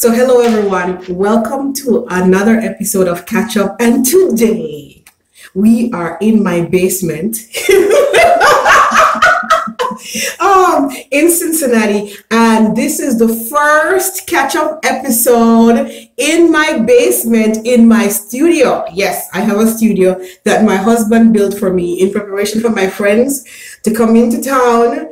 So hello everyone, welcome to another episode of Catchup, and today we are in my basement in Cincinnati, and this is the first Catchup episode in my basement in my studio. Yes, I have a studio that my husband built for me in preparation for my friends to come into town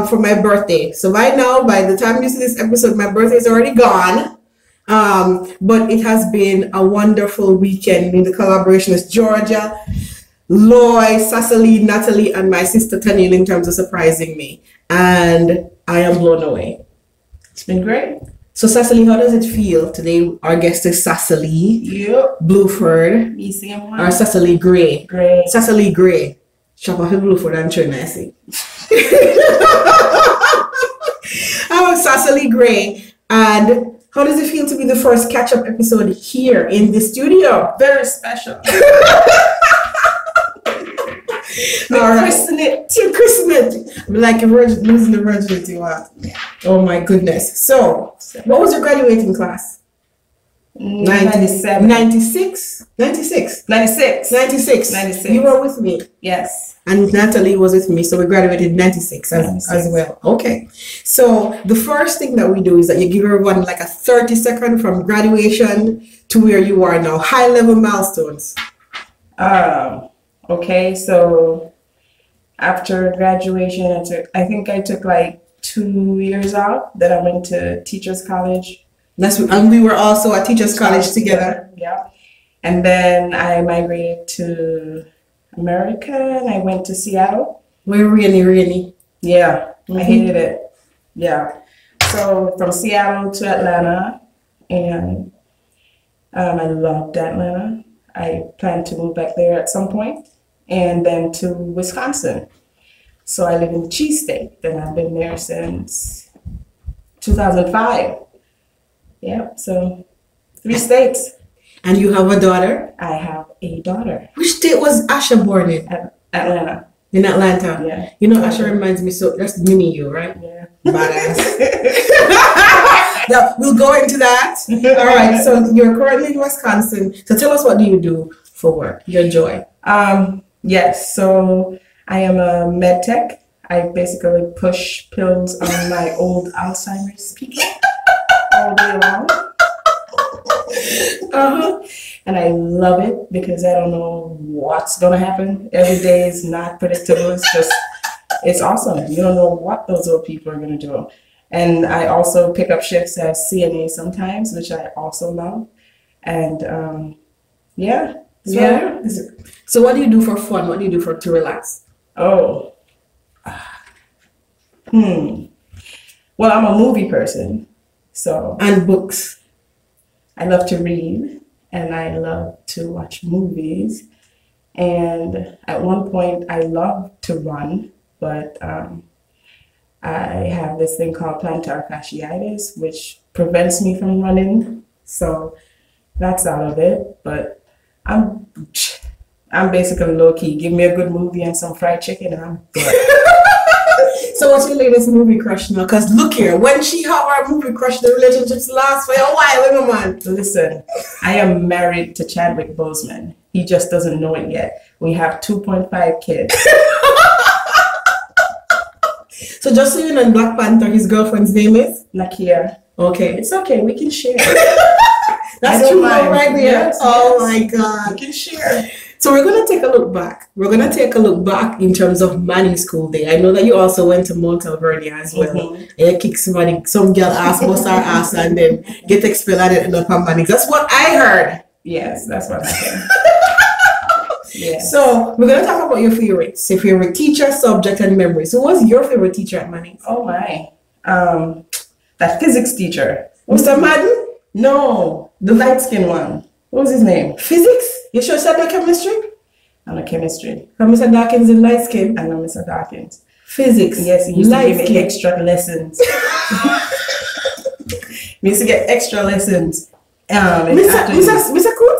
for my birthday. So right now, by the time you see this episode, my birthday is already gone. But it has been a wonderful weekend in the collaboration with Georgia, Lloyd, Sassalee, Natalie, and my sister Tanil in terms of surprising me. And I am blown away. It's been great. So Sassalee, how does it feel? Today our guest is Sassalee. Yep. Blueford. Or Sassalee Gray. Gray. Sassalee Gray. Shop off in Blueford and Trinity. Sassalee Gray. And how does it feel to be the first catch-up episode here in the studio? Very special. All right. To christen it. I'm like a virgin, losing the virginity. What? Oh my goodness. So, what was your graduating class? 97. 96? 96. 96. 96. 96. You were with me. Yes. And Natalie was with me, so we graduated in 96 as well. Okay. So the first thing that we do is that you give everyone like a 30-second from graduation to where you are now. High-level milestones. Okay, so after graduation, I think I took like 2 years off. Then I went to Teachers College. And we were also at Teachers College together. Yeah. And then I migrated to America and I went to Seattle. We're really. Yeah, I hated it. Yeah. So from Seattle to Atlanta, and I loved Atlanta. I plan to move back there at some point, and then to Wisconsin. So I live in the Cheese State, and I've been there since 2005. Yeah, so 3 states. And you have a daughter? I have a daughter. Which state was Asha born in? Atlanta. In Atlanta? Yeah. You know, Asha reminds me, so that's mini you, right? Yeah. Badass. Now, we'll go into that. All right, so you're currently in Wisconsin. So tell us, what do you do for work, your joy? Yes, so I am a med tech. I basically push pills on my old Alzheimer's people all day long. And I love it because I don't know what's gonna happen. Every day is not predictable. It's awesome. You don't know what those old people are gonna do. And I also pick up shifts as CNA sometimes, which I also love. And yeah. So what do you do for fun? What do you do to relax? Oh. Well, I'm a movie person. So. And books. I love to read and I love to watch movies. And at one point I loved to run, but I have this thing called plantar fasciitis, which prevents me from running. So that's out of it. But I'm basically low key. Give me a good movie and some fried chicken and I'm good. So what's your latest movie crush now? Because look here, when she have our movie crush, the relationships last for a while, man. Listen, I am married to Chadwick Boseman. He just doesn't know it yet. We have 2.5 kids. So just so you know, in Black Panther, his girlfriend's name is? Nackia. Okay. It's okay, we can share. That's true right there. Yes, oh my God. We can share. So we're going to take a look back. We're going to take a look back in terms of Manning School Day. I know that you also went to Montalverde as well. And you kick somebody, some girl ass, bust her ass, and then get expelled and end up on Manning. That's what I heard. Yes, that's what I heard. Yes. So we're going to talk about your favorites. Your favorite teacher, subject, and memory. So what's your favorite teacher at Manning? Oh my. That physics teacher. Mr. Madden? No, the light-skinned one. What was his name? Physics? You sure said no chemistry? I'm a chemistry. And Mr. Dawkins in light skin? I know Mr. Dawkins. Physics? Yes, he used to give me extra lessons. We used to get extra lessons. Mr. Coot?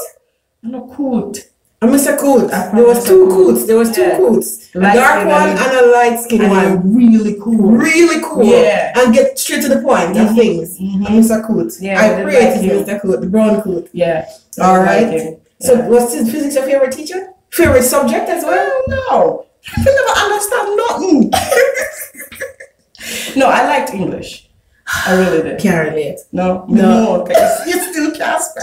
I'm not Coot. I Mr. Coots. I There was Mr. two Coots. Coots. There was two Yeah. Coots. A Light dark skin one and a light skin and one. really cool. Really cool. Yeah. And get straight to the point of things. Mhm. A Mr. Coots. Yeah, I did praise like him. Mr. Coot, the brown coat. Yeah. All I right. like him. So Yeah. was physics your favorite teacher? Favorite subject as well? Well, no. I never understand nothing. No, I liked English. I really did. Can't relate. No. Okay. You still Casper.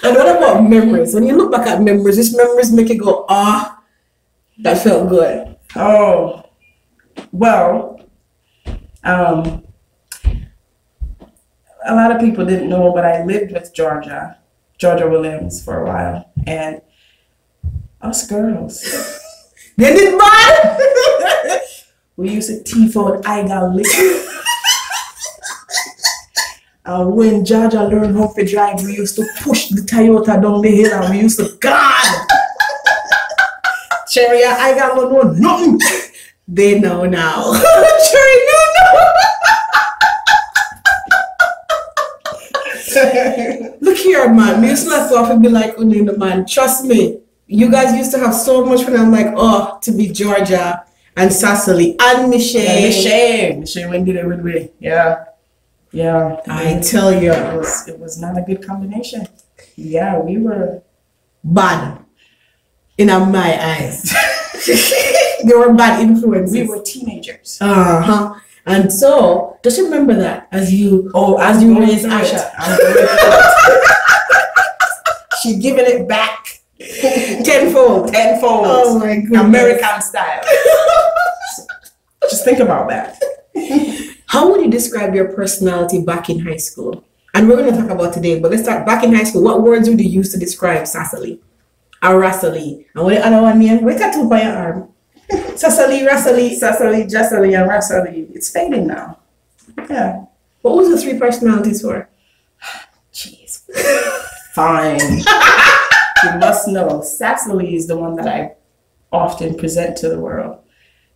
And what about memories? When you look back at memories, which memories make you go, ah, that felt good? Oh, well, a lot of people didn't know, but I lived with Georgia Williams for a while, and us girls, They did bad. we used to teeth out I got liquor. And when Georgia learned how to drive, we used to push the Toyota down the hill, and we used to, God, Cherry, I got no nothing. They know now. Cherry, no. Look here, man. Me used to not thought be like Unina, man. Trust me. You guys used to have so much fun. I'm like, oh, to be Georgia and Sassalee and Michelle. Michelle went did it with me. Yeah. I tell you. It was not a good combination. Yeah, we were bad in my eyes. They were bad influences. We were teenagers. And so, just remember that as you raise Asha. She's giving it back. Tenfold. Oh my goodness. American style. Just think about that. How would you describe your personality back in high school? And we're going to talk about today, but let's start back in high school. What words would you use to describe Sassalee? Or Rassalee? And what the other one mean? What tattoo by your arm? Sassalee, Rassalee. Sassalee, Jessalee, and Rassalee. It's fading now. Yeah. What was the three personalities for? Jeez. Fine. You must know, Sassalee is the one that I often present to the world.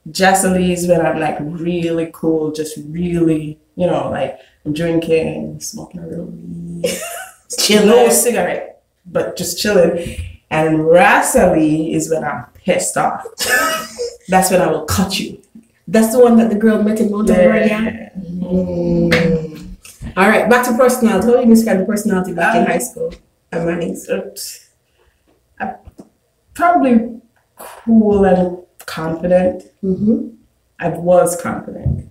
Jessalee is when I'm like really cool, just really, like I'm drinking, smoking a little weed, no cigarette, but just chilling. And Rassalee is when I'm pissed off. That's when I will cut you. That's the one that the girl met in Mount Yeah. All right, back to personality. How do you describe the personality back in high school? I'm probably cool and confident. I was confident.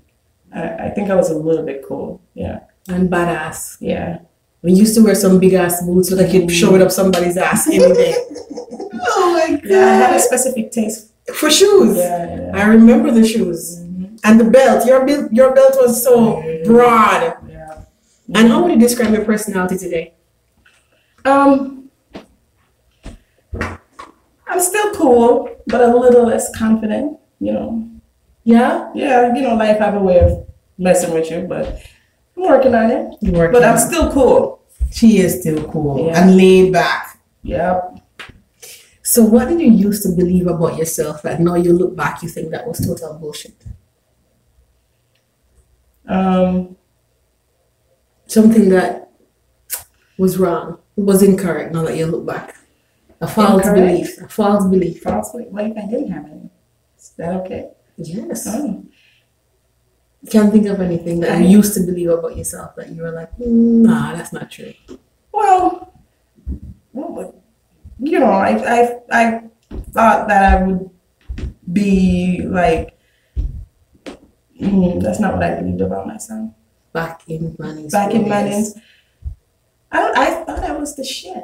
I think I was a little bit cool. Yeah. And badass. Yeah. We used to wear some big ass boots so that you'd show it up somebody's ass any day. Oh my god. Yeah, I had a specific taste for shoes. Yeah. I remember the shoes. And the belt. Your belt was so broad. Yeah. And how would you describe your personality today? I'm still cool, but a little less confident, Yeah? Yeah, life have a way of messing with you, but I'm working on it. But I'm still cool. She is still cool and laid back. Yep. So what did you used to believe about yourself that now you look back, you think that was total bullshit? Something that was wrong, was incorrect now that you look back. A false belief. A false belief. False belief. What if I didn't have any? Is that okay? Yes. Oh. Can't think of anything that you used to believe about yourself that you were like, nah, that's not true. Well, I thought that I would be like, that's not what I believed about myself. Back in Manning's. I thought I was the shit.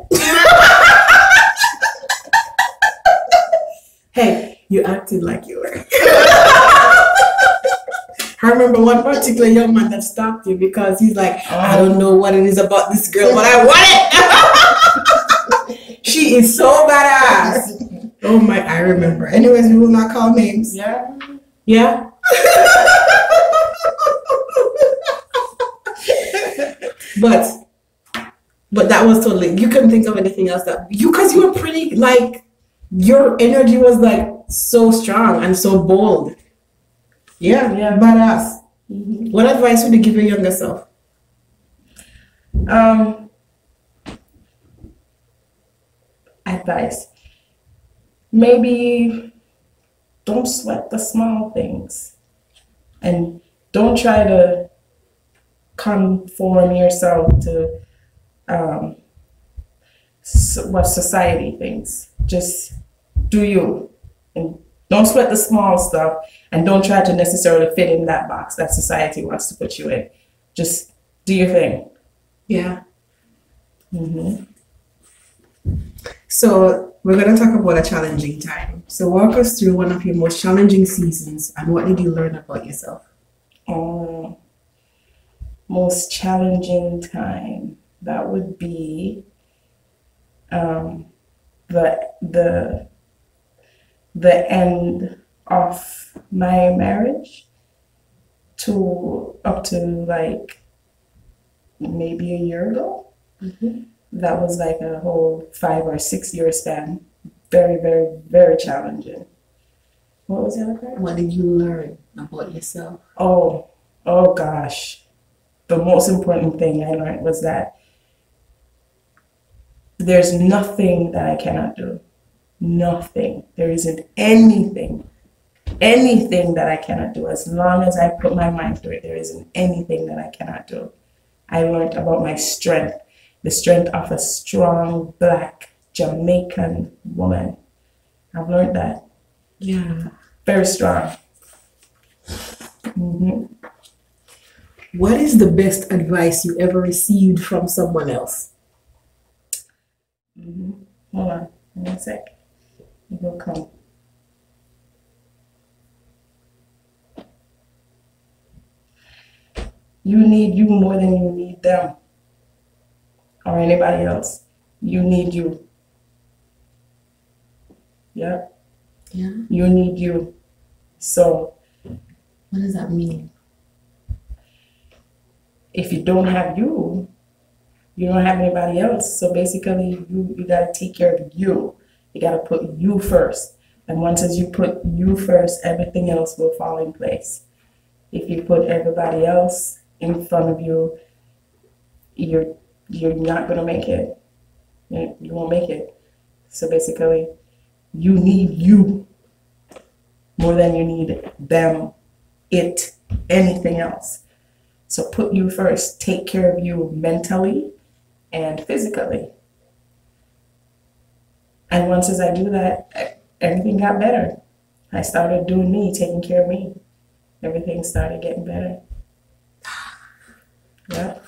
Hey, you acted like you were. I remember one particular young man that stopped you because he's like, I don't know what it is about this girl, but I want it. She is so badass. Oh my, I remember. Anyways, we will not call names. Yeah. Yeah. But that was totally, you couldn't think of anything else because you were pretty, like, your energy was like so strong and so bold. Yeah, badass. What advice would you give your younger self? advice. Maybe don't sweat the small things, and don't try to conform yourself to um, what society thinks. Just do you, and don't sweat the small stuff, and don't try to necessarily fit in that box that society wants to put you in. Just do your thing. Yeah. Mm-hmm. So we're going to talk about a challenging time. So walk us through one of your most challenging seasons and what did you learn about yourself? Most challenging time, that would be the end of my marriage to up to like maybe a year ago. Mm-hmm. That was like a whole 5 or 6 year span. Very, very, very challenging. What was the other part? What did you learn about yourself? Oh gosh. The most important thing I learned was that there's nothing that I cannot do. Nothing. There isn't anything that I cannot do. As long as I put my mind to it, there isn't anything that I cannot do. I learned about my strength, the strength of a strong Black Jamaican woman. I've learned that. Yeah. Very strong. Mm-hmm. What is the best advice you ever received from someone else? Mm-hmm. Hold on, 1 sec. It will come. You need you more than you need them or anybody else. You need you. Yeah. Yeah. You need you. So, what does that mean? If you don't have you, you don't have anybody else. So basically, you got to take care of you. You got to put you first. And once as you put you first, everything else will fall in place. If you put everybody else in front of you, you're not going to make it. You won't make it. So basically, you need you more than you need them, it, anything else. So put you first. Take care of you mentally and physically. And once as I do that, everything got better. I started doing me, taking care of me. Everything started getting better. Yeah.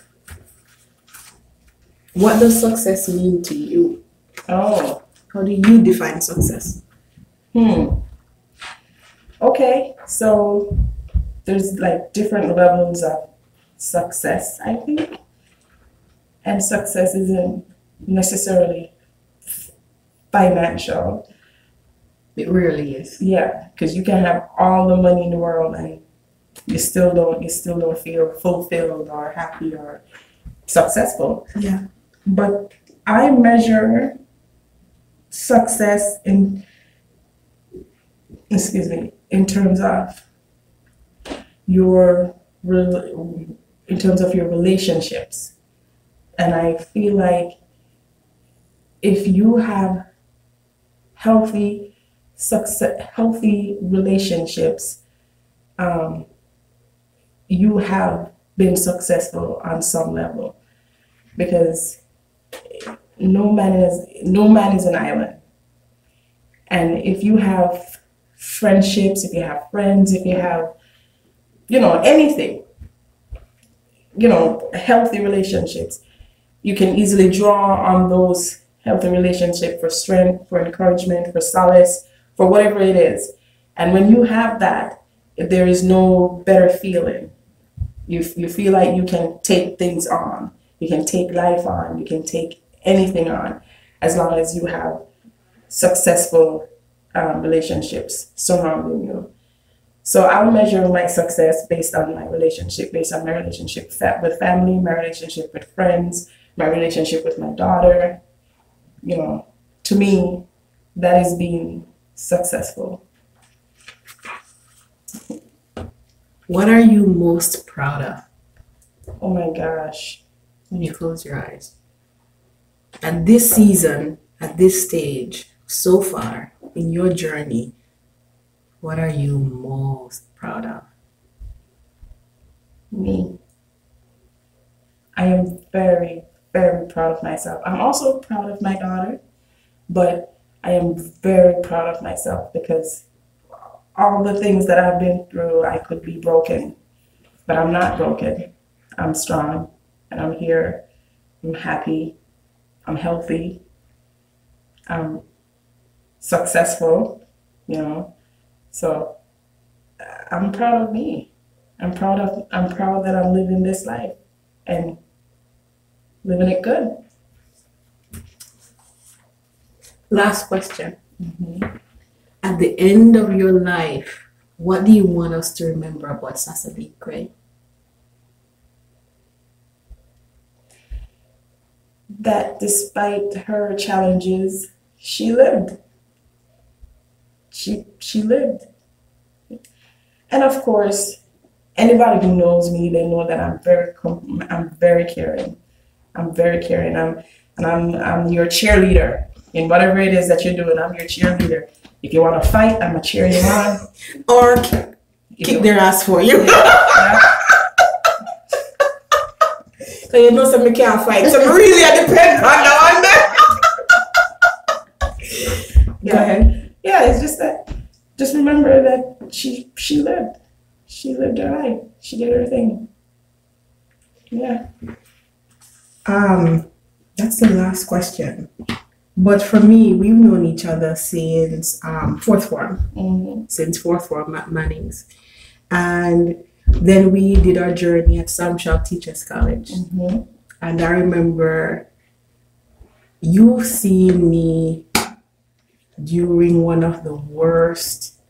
What does success mean to you? Oh. How do you define success? Okay, so there's like different levels of success, I think. And success isn't necessarily financial. It really is. Yeah, because you can have all the money in the world and you still don't feel fulfilled or happy or successful. Yeah. But I measure success in terms of your relationships. And I feel like if you have healthy relationships, you have been successful on some level, because no man is an island. And if you have friendships, if you have friends, if you have, anything, healthy relationships, you can easily draw on those healthy relationships for strength, for encouragement, for solace, for whatever it is. And when you have that, there is no better feeling. You feel like you can take things on. You can take life on. You can take anything on, as long as you have successful relationships surrounding you. So I'll measure my success based on my relationship with family, my relationship with friends, my relationship with my daughter. To me, that is being successful. What are you most proud of? Oh my gosh. When you close your eyes. And this season, at this stage, so far in your journey, what are you most proud of? Me. I am very, very proud of myself. I'm also proud of my daughter, but I am very proud of myself because all the things that I've been through, I could be broken, but I'm not broken. I'm strong and I'm here. I'm happy. I'm healthy. I'm successful, you know. So I'm proud of me. I'm proud that I'm living this life and living it good. Last question. At the end of your life, what do you want us to remember about Sassalee Gray? That despite her challenges, she lived. She lived. And of course, anybody who knows me, they know that I'm very caring. I'm very caring. I'm your cheerleader in whatever it is that you're doing. I'm your cheerleader. If you want to fight, I'm a cheer you on. Or kick their ass for you. Yeah. So you know something can't fight. So really I depend on that one. Go ahead. Yeah, it's just that. Just remember that she lived. She lived her life. She did her thing. Yeah. That's the last question. But for me, we've known each other since fourth form. Since fourth form at Manning's. And then we did our journey at Salmon Teachers College. And I remember you seeing me during one of the worst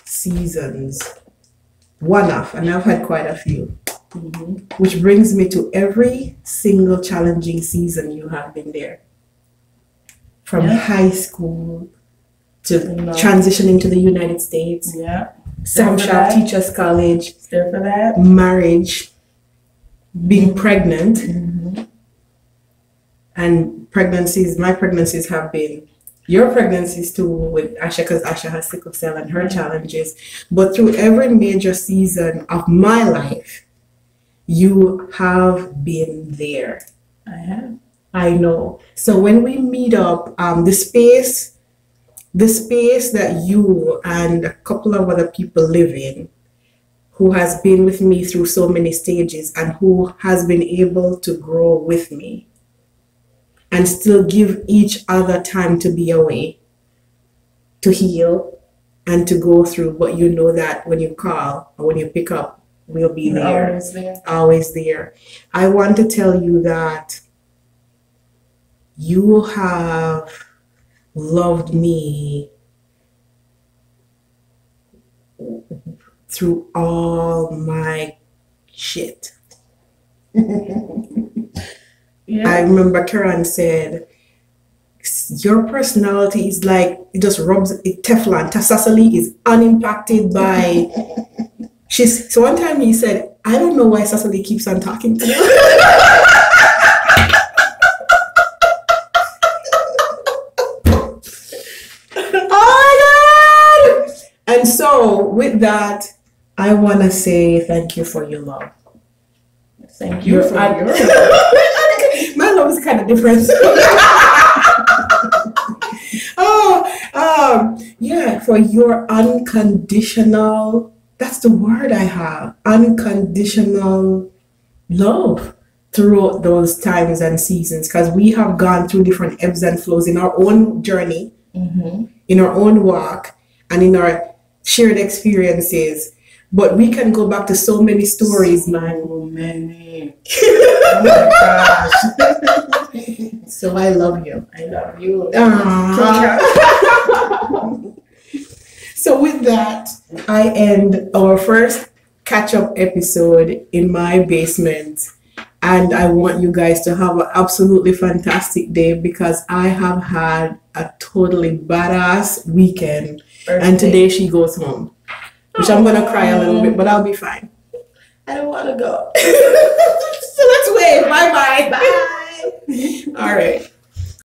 seasons. And I've had quite a few. Which brings me to every single challenging season you have been there. From high school to transitioning to the United States. Salmon Teachers College. There for that. Marriage. Being pregnant. And my pregnancies have been your pregnancies too with Asha, because Asha has sickle cell and her challenges. But through every major season of my life, you have been there. I have. I know. So when we meet up, the space that you and a couple of other people live in, who has been with me through so many stages and who has been able to grow with me and still give each other time to be away, to heal and to go through. But you know that when you call or when you pick up, we'll be there. Always there. Always there. I want to tell you that you have loved me through all my shit. I remember Karen said, your personality is like, it just rubs it Teflon. Sassalee is unimpacted by so one time he said, I don't know why Sassalee keeps on talking to me. Oh my God! And so with that, I want to say thank you for your love. Thank you for your love. My love is kind of different. Yeah, for your unconditional, that's the word I have, unconditional love throughout those times and seasons, because we have gone through different ebbs and flows in our own journey, in our own walk, and in our shared experiences. But we can go back to so many stories, man. So many. Oh my gosh. So I love you. I love you. So with that, I end our first catch-up episode in my basement. And I want you guys to have an absolutely fantastic day, because I have had a totally badass weekend. And today she goes home. Which I'm going to cry a little bit, but I'll be fine. I don't want to go. So let's wave. Bye-bye. Bye. All right.